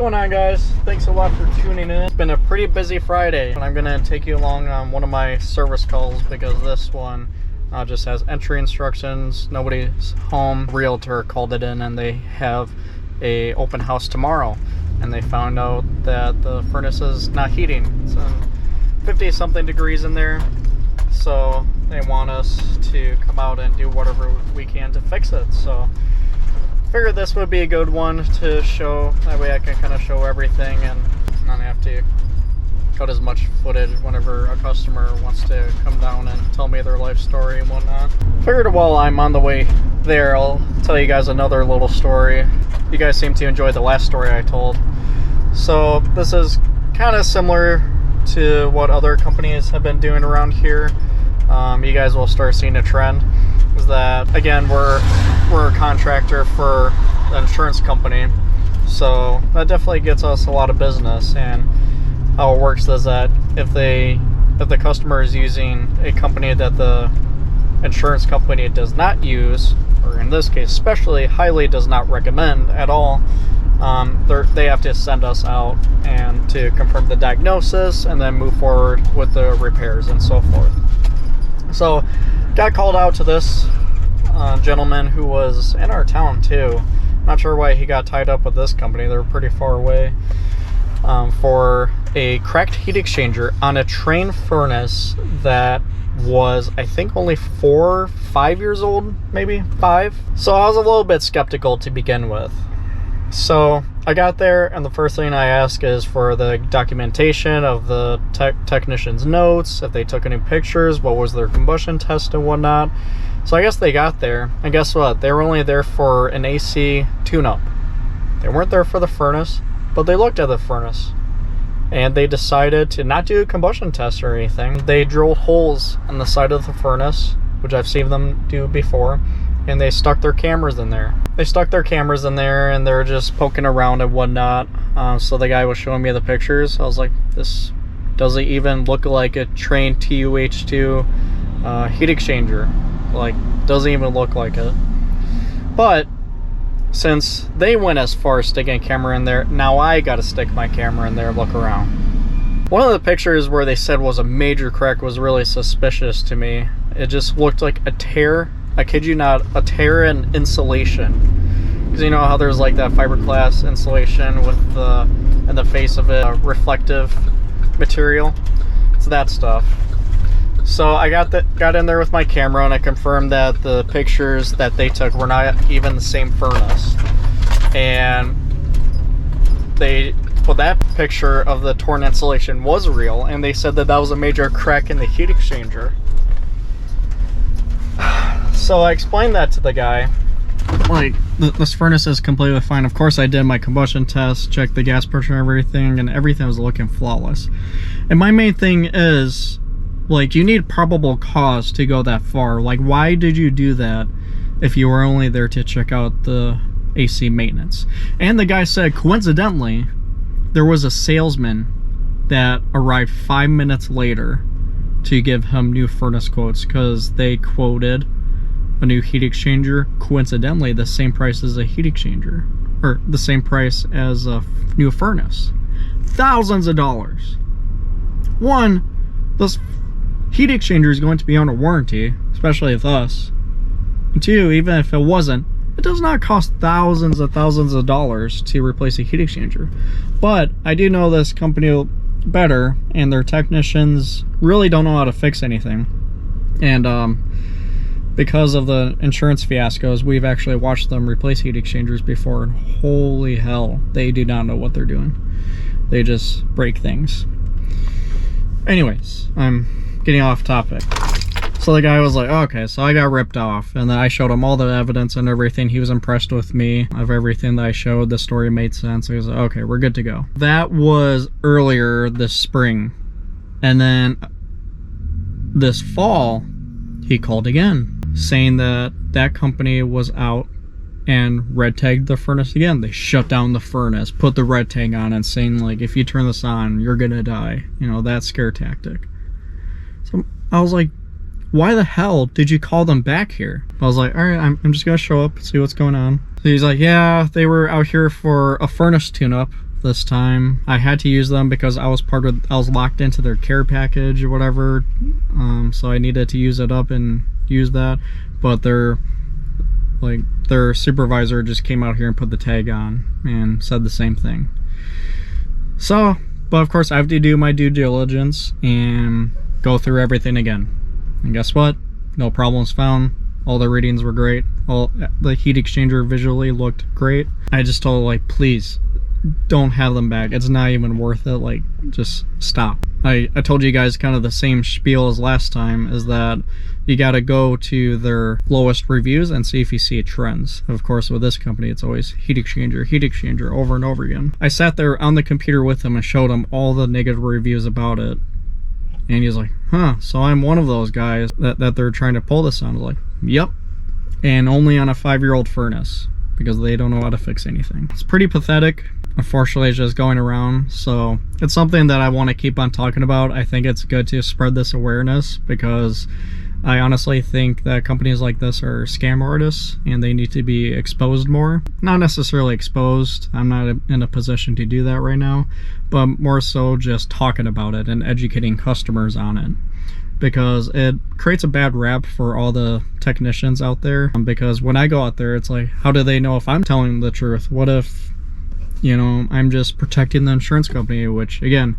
going on, guys? Thanks a lot for tuning in. It's been a pretty busy Friday, and I'm gonna take you along on one of my service calls because this one just has entry instructions. Nobody's home. Realtor called it in, and they have a open house tomorrow, and they found out that the furnace is not heating. It's 50 something degrees in there, so they want us to come out and do whatever we can to fix it. So figured this would be a good one to show. That way I can kind of show everything and not have to cut as much footage whenever a customer wants to come down and tell me their life story and whatnot. Figured while I'm on the way there, I'll tell you guys another little story. You guys seem to enjoy the last story I told. So this is kind of similar to what other companies have been doing around here. You guys will start seeing a trend. Is that, again, we're a contractor for an insurance company, so that definitely gets us a lot of business. And how it works is that if the customer is using a company that the insurance company does not use, or in this case especially highly does not recommend at all, they have to send us out and to confirm the diagnosis and then move forward with the repairs and so forth. So got called out to this gentleman who was in our town too. Not sure why he got tied up with this company. They're pretty far away, for a cracked heat exchanger on a train furnace that was, I think, only 4 or 5 years old, maybe 5. So I was a little bit skeptical to begin with. So I got there, and the first thing I ask is for the documentation of the technician's notes, if they took any pictures, what was their combustion test and whatnot. So I guess they got there, and guess what? They were only there for an AC tune-up. They weren't there for the furnace, but they looked at the furnace, and they decided to not do a combustion test or anything. They drilled holes in the side of the furnace, which I've seen them do before, and they stuck their cameras in there. And they're just poking around and whatnot. So the guy was showing me the pictures. I was like, this doesn't even look like a train TUH2 heat exchanger. Like, doesn't even look like it. But since they went as far as sticking a camera in there, now I gotta stick my camera in there and look around. One of the pictures where they said was a major crack was really suspicious to me. It just looked like a tear. I kid you not, a tear in insulation. Because you know how there's like that fiberglass insulation with in the face of it, reflective material? It's that stuff. So I got in there with my camera, and I confirmed that the pictures that they took were not even the same furnace. And that picture of the torn insulation was real, and they said that that was a major crack in the heat exchanger. So I explained that to the guy. Like, this furnace is completely fine. Of course, I did my combustion test, checked the gas pressure and everything was looking flawless. And my main thing is, like, you need probable cause to go that far. Like, why did you do that if you were only there to check out the AC maintenance? And the guy said, coincidentally, there was a salesman that arrived 5 minutes later to give him new furnace quotes, because they quoted a new heat exchanger, coincidentally the same price as a heat exchanger, or the same price as a new furnace. Thousands of dollars. One, this heat exchanger is going to be under warranty, especially with us. And two, even if it wasn't, it does not cost thousands of dollars to replace a heat exchanger. But I do know this company better, and their technicians really don't know how to fix anything. And because of the insurance fiascos, we've actually watched them replace heat exchangers before, and holy hell, they do not know what they're doing. They just break things. Anyways, I'm getting off topic. So the guy was like, okay, so I got ripped off, and then I showed him all the evidence and everything. He was impressed with me of everything that I showed. The story made sense. He was like, okay, we're good to go. That was earlier this spring. And then this fall, he called again, saying that that company was out and red tagged the furnace again. They shut down the furnace, put the red tag on, and saying, like, if you turn this on, you're gonna die. You know, that scare tactic. So I was like, why the hell did you call them back here? I was like, all right, I'm just gonna show up and see what's going on. So he's like, yeah, they were out here for a furnace tune-up this time. I had to use them because I was locked into their care package or whatever, so I needed to use it up and use that. But their supervisor just came out here and put the tag on and said the same thing. So, but of course I have to do my due diligence and go through everything again. And guess what? No problems found. All the readings were great. All the heat exchanger visually looked great. I just told her, like, please don't have them back. It's not even worth it. Like, just stop. I told you guys kind of the same spiel as last time, is that you got to go to their lowest reviews and see if you see trends. Of course, with this company, it's always heat exchanger over and over again. I sat there on the computer with him and showed him all the negative reviews about it. And he's like, huh, so I'm one of those guys that they're trying to pull this on. I was like, yep. And only on a 5-year-old furnace, because they don't know how to fix anything. It's pretty pathetic. Unfortunately, it's just going around. So it's something that I want to keep on talking about. I think it's good to spread this awareness, because I honestly think that companies like this are scam artists and they need to be exposed more. Not necessarily exposed, I'm not in a position to do that right now, but more so just talking about it and educating customers on it, because it creates a bad rap for all the technicians out there. Because when I go out there, it's like, how do they know if I'm telling the truth? What if, you know, I'm just protecting the insurance company, which again,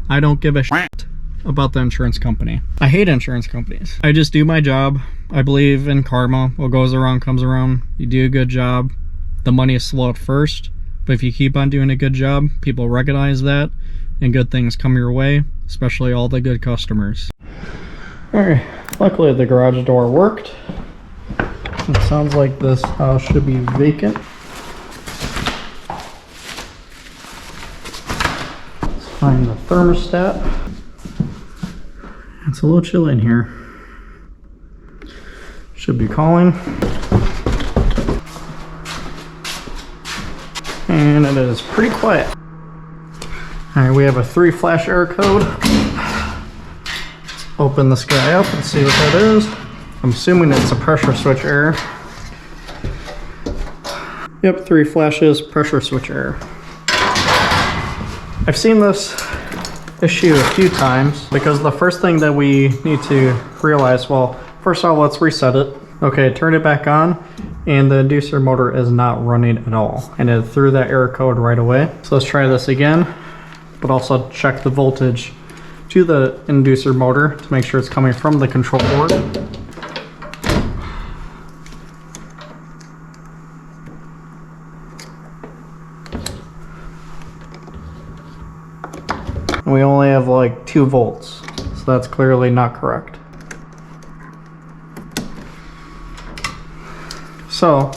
I don't give a shit about the insurance company. I hate insurance companies. I just do my job. I believe in karma. What goes around comes around. You do a good job, the money is slow at first, but if you keep on doing a good job, people recognize that and good things come your way, especially all the good customers. Alright, luckily the garage door worked. It sounds like this house should be vacant. Let's find the thermostat. It's a little chilly in here. Should be calling. And it is pretty quiet. Alright, we have a 3 flash error code. Let's open this guy up and see what that is. I'm assuming it's a pressure switch error. Yep, 3 flashes, pressure switch error. I've seen this issue a few times, because the first thing that we need to realize, well, first of all, let's reset it. Okay, turn it back on, and the inducer motor is not running at all, and it threw that error code right away. So let's try this again, but also check the voltage to the inducer motor to make sure it's coming from the control board. We only have like 2 volts, so that's clearly not correct. So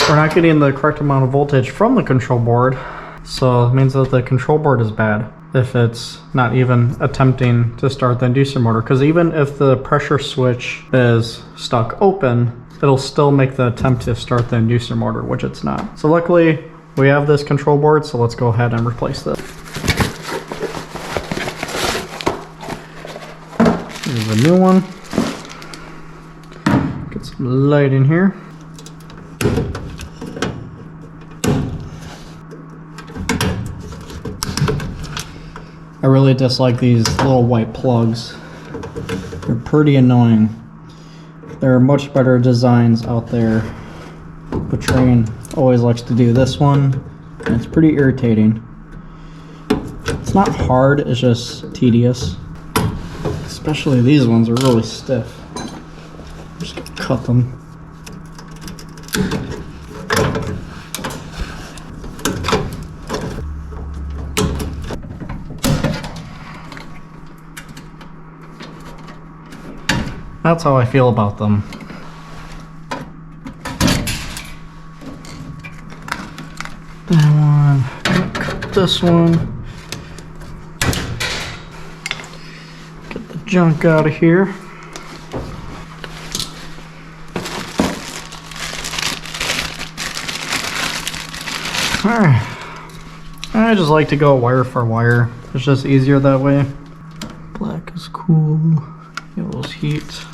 we're not getting the correct amount of voltage from the control board, so it means that the control board is bad if it's not even attempting to start the inducer motor, because even if the pressure switch is stuck open, it'll still make the attempt to start the inducer motor, which it's not. So luckily we have this control board, so let's go ahead and replace this. Here's a new one. Get some light in here. I really dislike these little white plugs. They're pretty annoying. There are much better designs out there. But Train always likes to do this one, and it's pretty irritating. It's not hard, it's just tedious. Especially these ones are really stiff. I'm just gonna cut them. That's how I feel about them. That one, cut this one. Junk out of here. Alright. I just like to go wire for wire. It's just easier that way. Black is cool. Yellow's heat.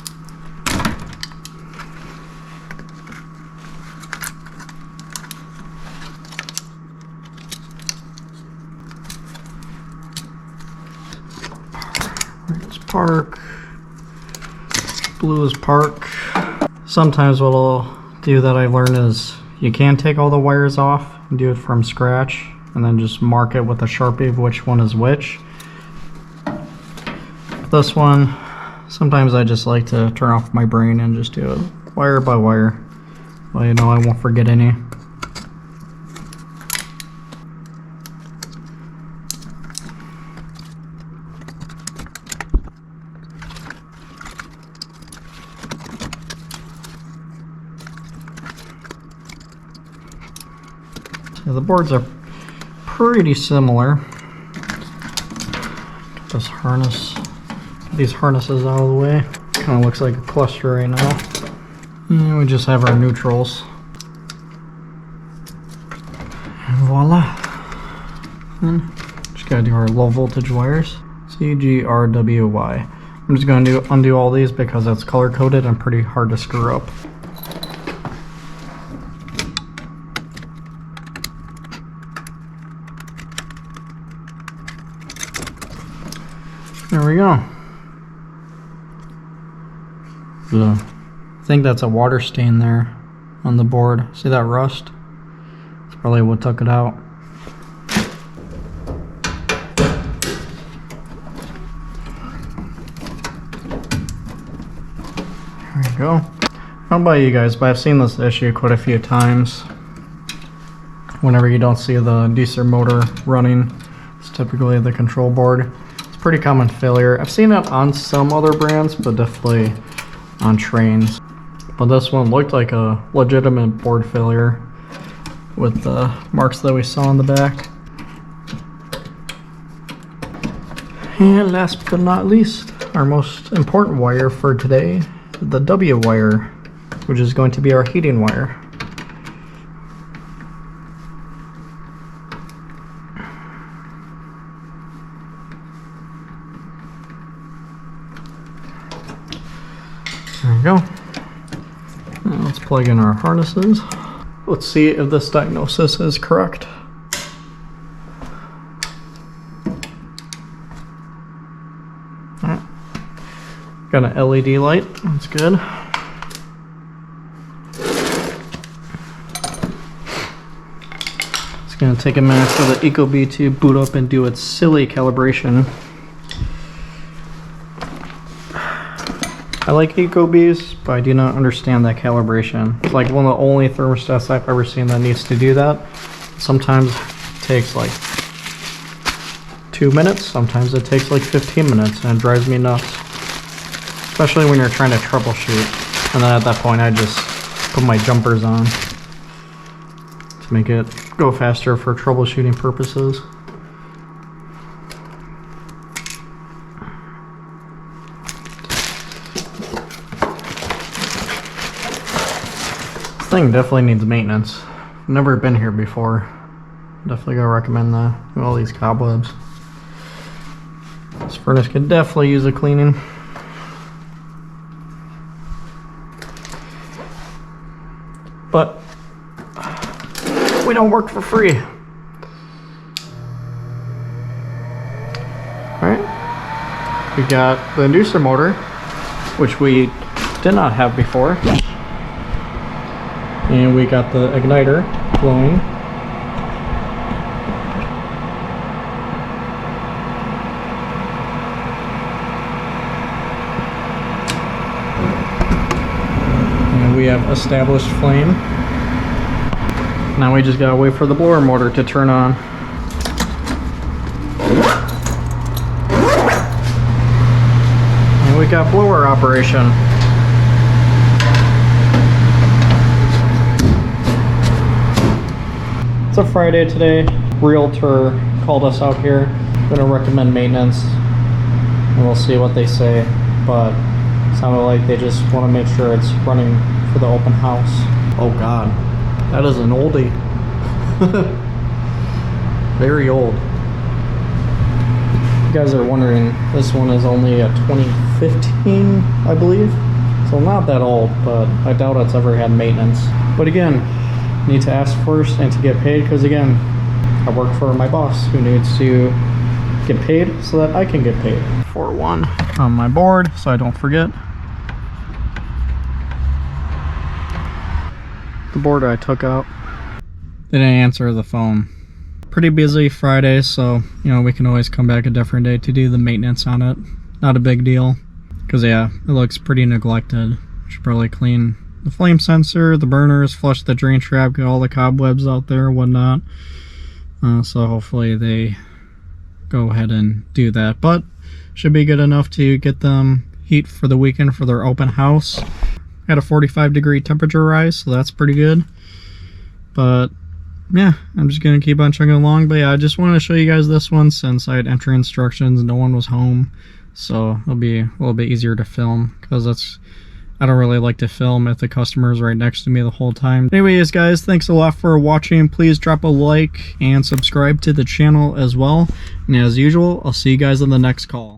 park. Blue is park. Sometimes what I'll do that I've learned is you can take all the wires off and do it from scratch and then just mark it with a Sharpie of which one is which. This one, sometimes I just like to turn off my brain and just do it wire by wire. Well, you know, I won't forget any. So the boards are pretty similar. Get this harness, get these harnesses out of the way. Kind of looks like a cluster right now. And we just have our neutrals. And voila. And just gotta do our low voltage wires. CGRWY. I'm just gonna undo all these because it's color coded and pretty hard to screw up. There we go. I think that's a water stain there on the board. See that rust? That's probably what took it out. There we go. I don't know about you guys, but I've seen this issue quite a few times. Whenever you don't see the DC motor running, it's typically the control board. It's a pretty common failure. I've seen it on some other brands, but definitely on trains. But this one looked like a legitimate board failure with the marks that we saw on the back. And last but not least, our most important wire for today, the W wire, which is going to be our heating wire. There we go. Now let's plug in our harnesses. Let's see if this diagnosis is correct. Alright. Got an LED light. That's good. It's going to take a minute for the Ecobee to boot up and do its silly calibration. I like Ecobees, but I do not understand that calibration. It's like one of the only thermostats I've ever seen that needs to do that. Sometimes it takes like 2 minutes, sometimes it takes like 15 minutes, and it drives me nuts. Especially when you're trying to troubleshoot. And then at that point I just put my jumpers on to make it go faster for troubleshooting purposes. This thing definitely needs maintenance. I've never been here before. Definitely gotta recommend that. Look at all these cobwebs. This furnace could definitely use a cleaning. But we don't work for free. Alright. We got the inducer motor, which we did not have before. And we got the igniter flowing. And we have established flame. Now we just gotta wait for the blower motor to turn on. And we got blower operation. It's a Friday today. Realtor called us out here. I'm gonna recommend maintenance and we'll see what they say, but it sounded like they just want to make sure it's running for the open house. Oh god, that is an oldie. Very old. If you guys are wondering, this one is only a 2015, I believe, so not that old, but I doubt it's ever had maintenance. But again, need to ask first and to get paid, because again, I work for my boss who needs to get paid so that I can get paid. 4-1 on my board so I don't forget. The board I took out. They didn't answer the phone. Pretty busy Friday, so you know we can always come back a different day to do the maintenance on it. Not a big deal, because yeah, it looks pretty neglected. Should probably clean the flame sensor, the burners, flush the drain trap, get all the cobwebs out there, whatnot. So hopefully they go ahead and do that, but should be good enough to get them heat for the weekend for their open house. Had a 45-degree temperature rise, so that's pretty good. But yeah, I'm just gonna keep on chugging along. But yeah, I just wanted to show you guys this one since I had entry instructions, no one was home, so it'll be a little bit easier to film, because I don't really like to film if the customer's right next to me the whole time. Anyways guys, thanks a lot for watching. Please drop a like and subscribe to the channel as well, and as usual, I'll see you guys on the next call.